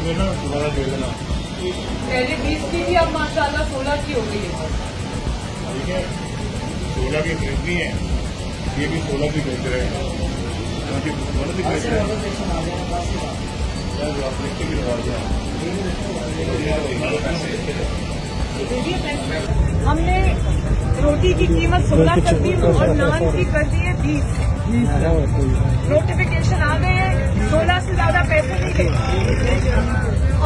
में ना दोबारा दे देना। पहले 20 की थी, अब माशाल्लाह 16 की हो गई है। ठीक है, 16 की खरीदनी है, ये भी 16 की बेच रहे हैं। हमने रोटी की कीमत 16 कर दी और नान की कर दी है 20। नोटिफिकेशन आ गए हैं, 16 से ज्यादा पैसे नहीं देंगे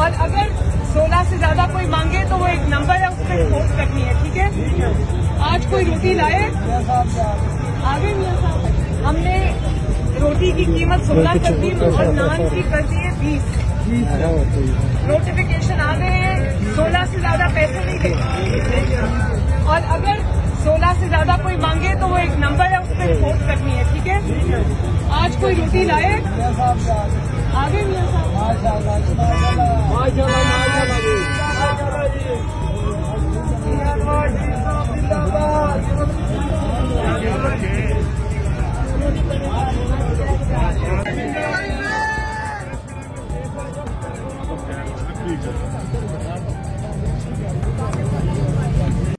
और अगर 16 से ज्यादा कोई मांगे तो वो एक नंबर है, उस पर फोन करनी है। ठीक है, आज कोई रोटी लाए आगे मियां साहब, हमने रोटी की कीमत 16 कर दी और नान की कर दी है 20। नोटिफिकेशन आ गए हैं, 16 से ज्यादा पैसे नहीं देंगे और अगर 16 से ज्यादा कोई मांगे तो वो एक नंबर है, उस पर फोन करनी है। ठीक है, आज कोई रोटी लाए आगे मियां साहब।